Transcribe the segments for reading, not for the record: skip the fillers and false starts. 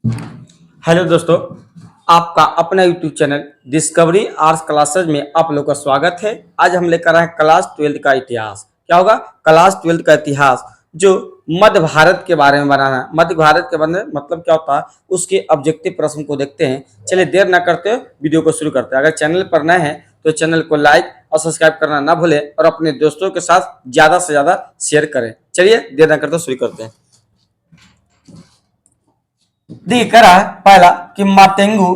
Hello दोस्तों, आपका अपना YouTube channel discovery arts classes में आप लोग का स्वागत है। आज हम लेकर आए हैं क्लास 12 का इतिहास। क्या होगा? क्लास 12 का इतिहास जो मध्य भारत के बारे में बनाना है। मध्य भारत के बारे में मतलब क्या होता है, उसके ऑब्जेक्टिव प्रश्न को देखते हैं। चलिए देर ना करते हुए वीडियो को शुरू करते हैं। अगर चैनल पर नए हैं तो चैनल को लाइक और सब्सक्राइब करना ना भूलें और अपने दोस्तों के साथ ज्यादा से ज्यादा शेयर करें। चलिए देर ना करते शुरू करते हैं। देखिए करा पहला कि मार्टेंगू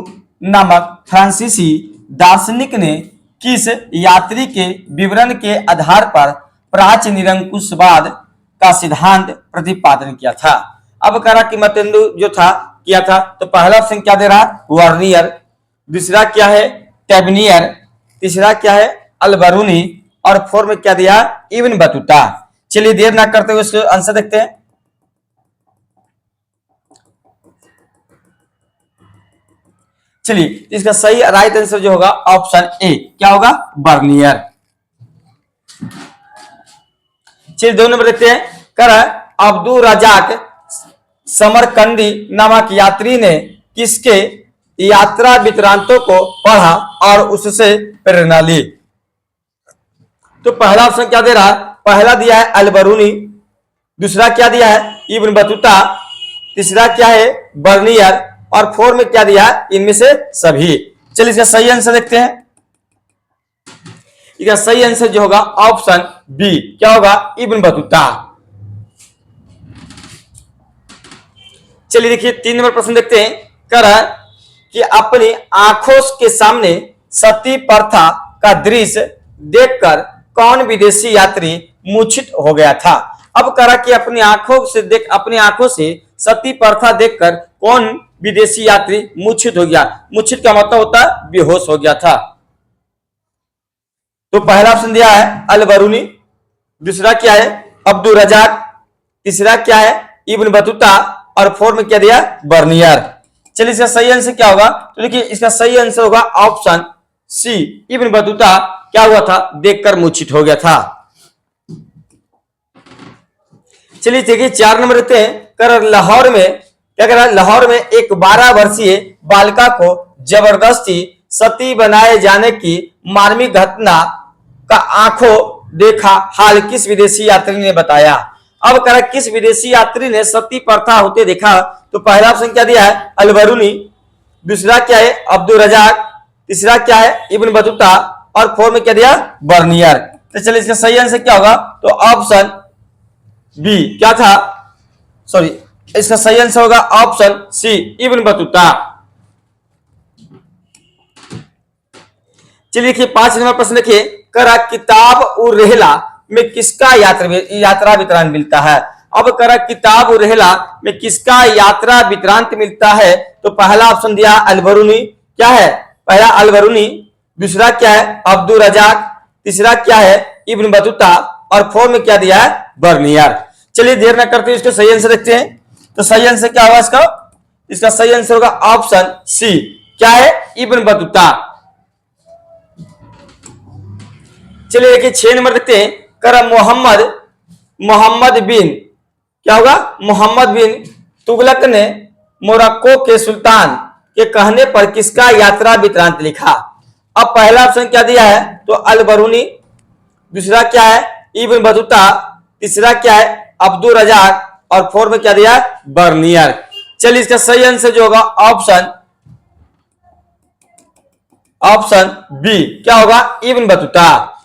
नामक फ्रांसीसी दार्शनिक ने किस यात्री के विवरण के आधार पर प्राच्य निरंकुशवाद का सिद्धांत प्रतिपादन किया था। अब करा कि मार्टेंगू जो था किया था, तो पहला ऑप्शन क्या दे रहा? वर्नियर। दूसरा क्या है? टेबनियर। तीसरा क्या है? अल्बरूनी। और फोर में क्या दिया? Ibn Battuta. चलिए देर ना करते हुए इसको आंसर देखते हैं। चलिए इसका सही राइट आंसर जो होगा ऑप्शन ए क्या होगा? बर्नियर। चलिए 2 नंबर देखते हैं। कर अब्दुल रजाक समरकंदी नामक यात्री ने किसके यात्रा वृत्तांतों को पढ़ा और उससे प्रेरणा ली? तो पहला ऑप्शन क्या दे रहा है? पहला दिया है अल-बरूनी। दूसरा क्या दिया है? Ibn Battuta. तीसरा क्या है? बर्नियर। और फोर में क्या दिया है? इनमें से सभी। चलिए इसका सही आंसर देखते हैं। इसका सही आंसर जो होगा ऑप्शन बी क्या होगा? Ibn Battuta. चलिए देखिए 3 नंबर प्रश्न देखते हैं। कर कि अपनी आंखों के सामने सती प्रथा का दृश्य देखकर कौन विदेशी यात्री मूर्छित हो गया था? अब करा कि अपनी आंखों से सती प्रथा देखकर कौन विदेशी यात्री मूर्छित हो गया? मूर्छित का मतलब होता है बेहोश हो गया था। तो पहला ऑप्शन दिया है अल-बरूनी। दूसरा क्या है? अब्दुल रजाक। तीसरा क्या है? Ibn Battuta. और फोर में क्या दिया? बर्नियर। चलिए इसका सही आंसर क्या होगा? तो देखिए इसका सही आंसर होगा ऑप्शन सी इब्न बतूता क्या हुआ था? देखकर मूर्छित हो गया था। चलिए देखिए 4 नंबर देते हैं। कर लाहौर में क्या कह रहा है? लाहौर में एक 12 वर्षीय बालिका को जबरदस्ती सती बनाए जाने की मार्मिक घटना का आंखों देखा हाल किस विदेशी यात्री ने बताया? अब कह रहा किस विदेशी यात्री ने सती प्रथा होते देखा? तो पहला ऑप्शन क्या दिया है? अल-बरूनी। दूसरा क्या है? अब्दुल रजाक। तीसरा क्या है? Ibn Battuta. और फोर में क्या दिया? बर्नियर। तो चलिए इसका सही आंसर क्या होगा? तो ऑप्शन बी क्या था? सॉरी, इसका सही आंसर होगा ऑप्शन सी इब्न बतूता। चलिए देखिए 5 नंबर प्रश्न देखिए। करा किताब उर रेहला में किसका यात्रा वितरण मिलता है? अब करा किताब उर रेहला में किसका यात्रा वितरांत मिलता है? तो पहला ऑप्शन दिया अल-बरूनी। क्या है? पहला अल-बरूनी। दूसरा क्या है? अब्दुल रजाक। तीसरा क्या है? Ibn Battuta. और फोर में क्या दिया है? बर्नियर। चलिए देर ना करते इसको सही आंसर देखते हैं। तो सही आंसर क्या होगा इसका? इसका सही आंसर होगा ऑप्शन सी क्या है? Ibn Battuta. चलिए देखिए 6 नंबर देखते हैं। कर मोहम्मद बिन क्या होगा? मोहम्मद बिन तुगलक ने मोरक्को के सुल्तान के कहने पर किसका यात्रा वृत्तांत लिखा? अब पहला ऑप्शन क्या दिया है? तो अल-बरूनी। दूसरा क्या है? Ibn Battuta. तीसरा क्या है? अब्दुल रजाक। और फोर में क्या दिया? बर्नियर। चलिए इसका सही आंसर जो होगा ऑप्शन बी क्या होगा? Ibn Battuta.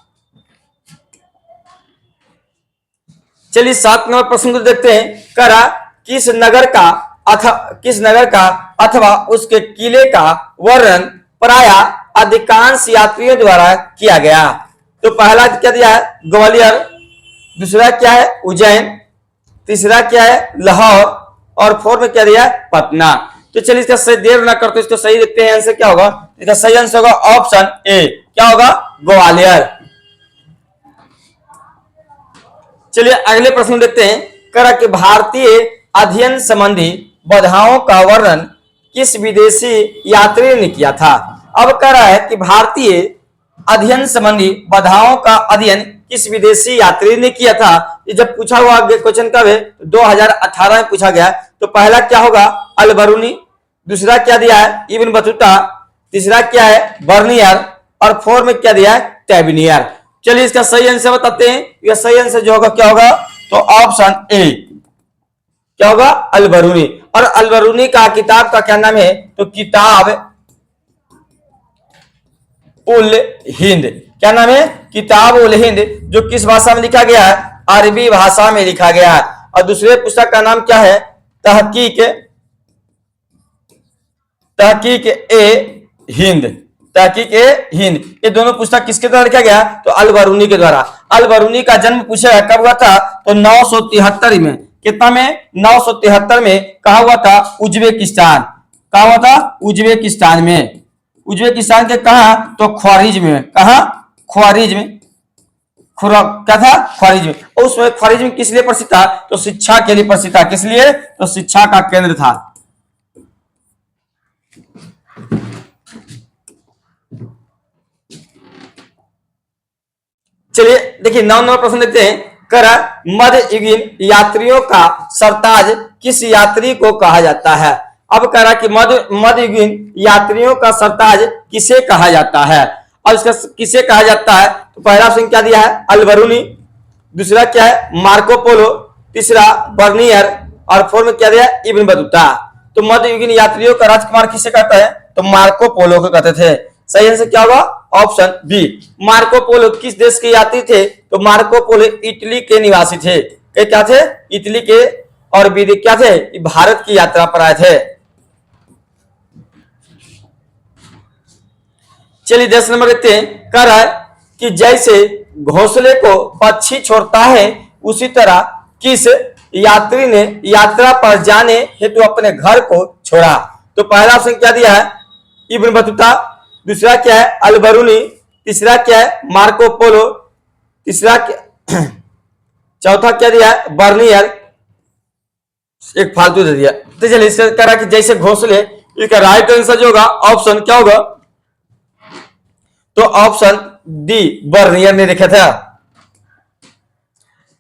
चलिए 7 नंबर प्रश्न को देखते हैं। करा किस नगर का अथवा उसके किले का वर्णन प्राय अधिकांश यात्रियों द्वारा किया गया? तो पहला क्या दिया है? ग्वालियर। दूसरा क्या है? उज्जैन। तीसरा क्या है? लाहौर। और फोर में क्या दिया है? पटना। तो चलिए इसका सही देर ना करते इसको सही देखते हैं। आंसर क्या होगा? इसका सही आंसर होगा ऑप्शन ए क्या होगा? ग्वालियर। चलिए अगले प्रश्न देखते हैं। करा कि भारतीय अध्ययन संबंधी बाधाओं का वर्णन किस विदेशी यात्री ने किया था? अब कह रहा है कि भारतीय अध्ययन संबंधी बाधाओं का अध्ययन किस विदेशी यात्री ने किया था? ये जब पूछा हुआ क्वेश्चन कब है? 2018 में पूछा गया। तो पहला क्या होगा? अल-बरूनी। दूसरा क्या दिया है इब्न बतूता, तीसरा क्या है बर्नियर, और फोर में क्या दिया है टेबिनियर। चलिए इसका सही आंसर बताते हैं। यह सही आंसर जो होगा क्या होगा, तो ऑप्शन ए क्या होगा अल-बरूनी। और अल-बरूनी का किताब का क्या नाम है, तो किताब उल हिंद। क्या नाम है, किताब उल हिंद, जो किस भाषा में लिखा गया है, अरबी भाषा में लिखा गया है। और दूसरे पुस्तक का नाम क्या है, तहकीक तहकीक ए हिंद, तहकीक ए हिंद। ये दोनों पुस्तक किसके द्वारा लिखा गया, तो अल-बरूनी के द्वारा। अल-बरूनी का जन्म पूछा है कब हुआ था, तो 973 में। कितना में, 973 में। कहा हुआ था, उज्बेकिस्तान। कहा हुआ था, उज्बेकिस्तान में। उज्बेकिस्तान के कहा, तो ख्वारिज में। कहा, ख्वारिज में। क्या था, ख्वारिज में। और उसमें ख्वारिज में किस लिए प्रसिद्ध था, तो शिक्षा के लिए प्रसिद्ध था। किस लिए, तो शिक्षा का केंद्र था। चलिए देखिए 9 प्रश्न देखते हैं। करा मध्ययुगीन यात्रियों का सरताज किस यात्री को कहा जाता है। अब करा कि मध्ययुगीन यात्रियों का सरताज किसे कहा जाता है। और इसका किसे कहा जाता है, तो पहला ऑप्शन क्या दिया है अल-बरूनी, दूसरा क्या है मार्को पोलो, तीसरा बर्नियर, और फोर में क्या दिया इब्न बतूता। तो मध्ययुगीन यात्रियों का राजकुमार किसे कहता है, तो मार्को पोलो को कहते थे। सही आंसर क्या होगा, ऑप्शन बी। मार्को पोलो किस देश के यात्री थे, तो मार्को पोलो इटली के निवासी थे। क्या थे, इटली के, और विदेश क्या थे, भारत की यात्रा पर आए थे। चलिए 10 नंबर देखते हैं। कह रहा है कि जैसे घोंसले को पक्षी छोड़ता है, उसी तरह किस यात्री ने यात्रा पर जाने हेतु अपने घर को छोड़ा। तो पहला ऑप्शन क्या दिया है इब्न बतूता, दूसरा क्या है अल-बरूनी, तीसरा क्या है मार्को पोलो, तीसरा क्या चौथा क्या दिया है बर्नियर, एक फालतू दे दिया। तो चलिए इसका कह रहा कि जैसे घोंसले, इसका राइट आंसर जो होगा ऑप्शन क्या होगा, तो ऑप्शन डी बर्नियर ने देखा था।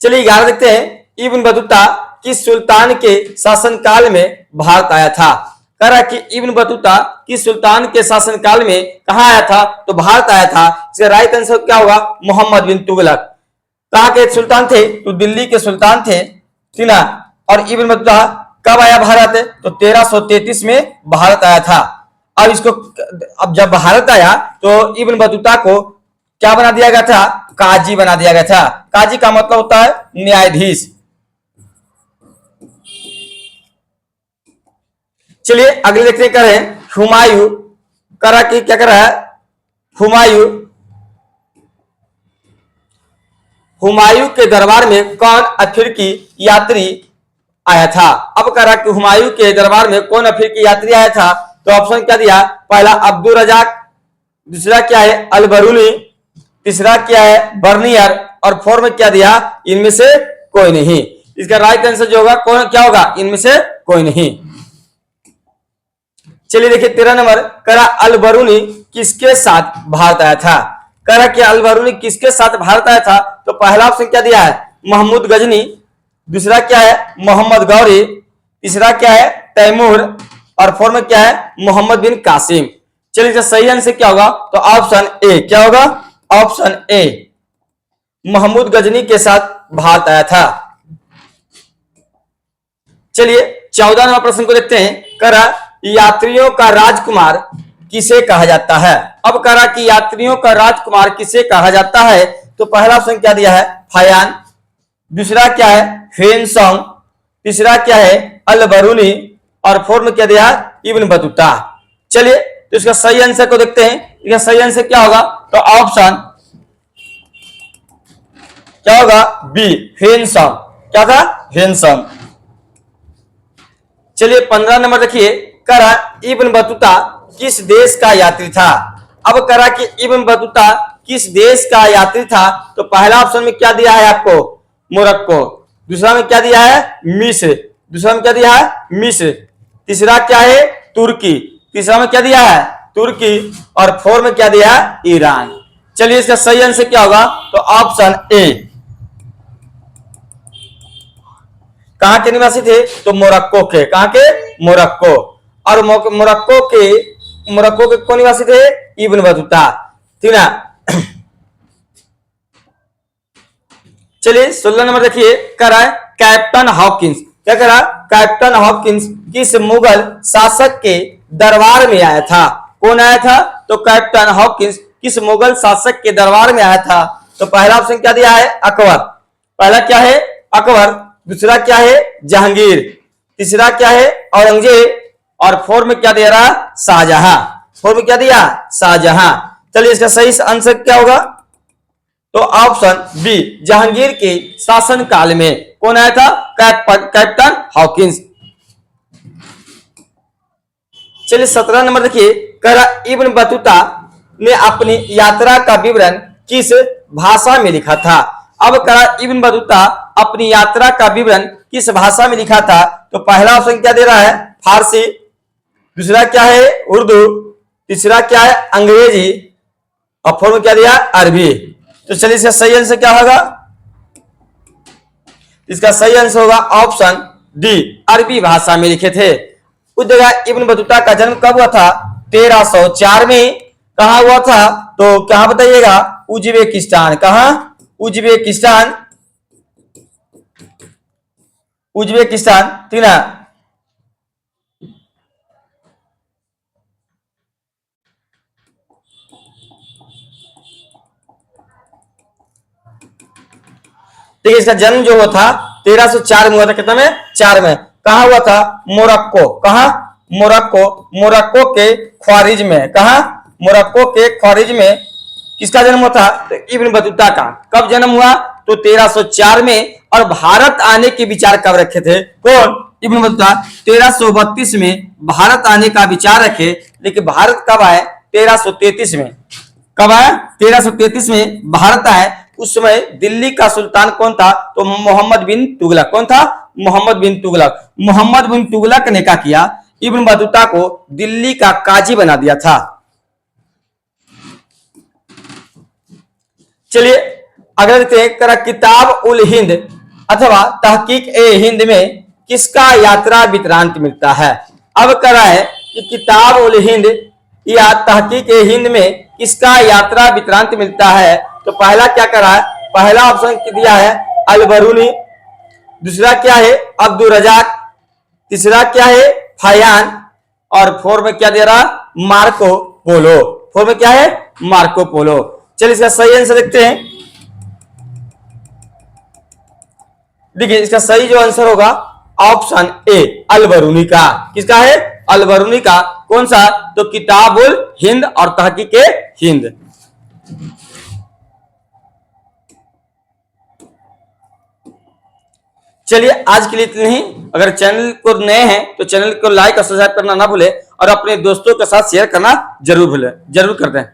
चलिए 11 देखते हैं। इब्न बतूता किस सुल्तान के शासनकाल में भारत आया था। कह रहा कि इब्न बतूता किस सुल्तान के शासनकाल में कहां आया था, तो भारत आया था। इसका राइट आंसर क्या होगा, मोहम्मद बिन तुगलक। कहां के सुल्तान थे, तो दिल्ली के सुल्तान थे, ठीक ना। और इब्न बतूता कब आया भारत, तो 1333 में भारत आया था। अब इसको, अब जब भारत आया तो इब्न बतूता को क्या बना दिया गया था, काजी बना दिया गया था। काजी का मतलब होता है न्यायाधीश। चलिए अगले देखते करें हुमायूं। करा कि क्या कर रहा है हुमायूं के दरबार में कौन अफ्रीकी यात्री आया था। अब करा कि हुमायूं के दरबार में कौन अफ्रीकी यात्री आया था, तो ऑप्शन क्या दिया, पहला अब्दुल रजाक, दूसरा क्या है अल-बरूनी, तीसरा क्या है बर्नियर, और फोर में क्या दिया इनमें से कोई नहीं। इसका राइट आंसर जो होगा कौन क्या होगा, इनमें से कोई नहीं। चलिए देखिए 13 नंबर। करा अल-बरूनी किसके साथ भारत आया था। करा कि अल-बरूनी किसके साथ भारत आया था, तो पहला ऑप्शन क्या दिया है महमूद गजनी, दूसरा क्या है मोहम्मद गौरी, तीसरा क्या है तैमूर, और फोर में क्या है मोहम्मद बिन कासिम। चलिए इसका सही आंसर क्या होगा, तो ऑप्शन ए क्या होगा, ऑप्शन ए महमूद गजनी के साथ भारत आया था। चलिए 14 नंबर प्रश्न को देखते हैं। करा यात्रियों का राजकुमार किसे कहा जाता है। अब करा कि यात्रियों का राजकुमार किसे कहा जाता है, तो पहला ऑप्शन क्या दिया है फयान, दूसरा क्या है फेनसोंग, तीसरा क्या है अल-बरूनी, और फोर में क्या दिया है इब्न बतूता। चलिए तो इसका सही आंसर को देखते हैं। इसका सही आंसर क्या होगा, तो ऑप्शन क्या होगा बी फेनसोंग। क्या था फेनसोंग। चलिए 15 नंबर देखिए। करा इब्न बतूता किस देश का यात्री था। अब करा कि इब्न बतूता किस देश का यात्री था, तो पहला ऑप्शन में क्या दिया है आपको मोरक्को, दूसरा में क्या दिया है मिस्र, दूसरा में क्या दिया है मिस्र, तीसरा क्या है तुर्की, तीसरा में क्या दिया है तुर्की, और फोर में क्या दिया है ईरान। चलिए इसका सही आंसर क्या होगा, तो ऑप्शन ए। कहां के निवासी थे, तो मोरक्को के। कहां के, मोरक्को। और मोरक्को के कौन निवासी थे? Ibn Battuta. ठीक ना। चलिए 16 नंबर देखिए, कह रहा है कैप्टन हॉकिंस। क्या कह रहा? कैप्टन हॉकिंस किस मुगल शासक के दरबार में आया था? कौन आया था? तो कैप्टन हॉकिंस किस मुगल शासक के दरबार में आया था? तो पहला ऑप्शन क्या दिया है? अकबर। पहला क्या है? अकबर। दूसरा क्या है? जहांगीर। तीसरा क्या है? औरंगजेब। और फोर में क्या दे रहा? शाहजहां। फोर में क्या दिया? शाहजहां। चलिए इसका सही आंसर क्या होगा? तो ऑप्शन बी, जहांगीर के शासन काल में कौन आया था? Captain Hawkins. चलिए 17 नंबर देखिए, कह रहा इब्न बतूता ने अपनी यात्रा का विवरण किस भाषा में लिखा था? अब कह रहा इब्न बतूता अपनी यात्रा का विवरण किस भाषा में लिखा था? तो पहला ऑप्शन क्या दे रहा है? फारसी। दूसरा क्या है? उर्दू। तीसरा क्या है? अंग्रेजी। और फोर में क्या दिया? अरबी। तो चलिए इसका सही आंसर क्या होगा? इसका सही आंसर होगा ऑप्शन डी, अरबी भाषा में लिखे थे। उस जगह इब्न बतूता का जन्म कब हुआ था? 1304 में। कहा हुआ था? तो कहां बताइएगा? उज्बेकिस्तान। कहां? उज्बेकिस्तान। उज्बेकिस्तान। ठीक ना। देखिए इसका जन्म जो हुआ था 1304 में हुआ था। कितना में? 4 में। कहा हुआ था? मोरक्को। कहा? मोरक्को। मोरक्को के ख्वारिज में। कहा? मोरक्को के ख्वारिज में किसका जन्म हुआ था? तो इब्न बतूता का। कब जन्म हुआ? तो 1304 में। और भारत आने के विचार कब रखे थे? कौन? इब्न बतूता 1332 में भारत आने का विचार रखे, लेकिन भारत कब आए? 1333 में। कब आया? 1333 में भारत आए। उस समय दिल्ली का सुल्तान कौन था? तो मोहम्मद बिन तुगलक। कौन था? मोहम्मद बिन तुगलक। मोहम्मद बिन तुगलक ने क्या किया? इब्न बतूता को दिल्ली का काजी बना दिया था। चलिए अगला देखते हैं, किताब उल हिंद अथवा तहकीक ए हिंद में किसका यात्रा वृत्तांत मिलता है? अब कह रहा है कि किताब उल हिंद या तहकीक ए हिंद में किसका यात्रा वृत्तांत मिलता है? तो पहला क्या कर रहा है? पहला ऑप्शन दिया है अल बरूनी। दूसरा क्या है? अब्दुल रजाक। तीसरा क्या है? फयान। और फोर में क्या दे रहा? Marco Polo. फोर में क्या है? Marco Polo. चलिए इसका सही आंसर देखते हैं। देखिए इसका सही जो आंसर होगा ऑप्शन ए, अल बरूनी का। किसका है? अल बरूनी का। कौन सा? तो किताबुल हिंद और तहकीक हिंद। चलिए आज के लिए इतने ही। अगर चैनल को नए हैं तो चैनल को लाइक और सब्सक्राइब करना ना भूले, और अपने दोस्तों के साथ शेयर करना जरूर कर दें।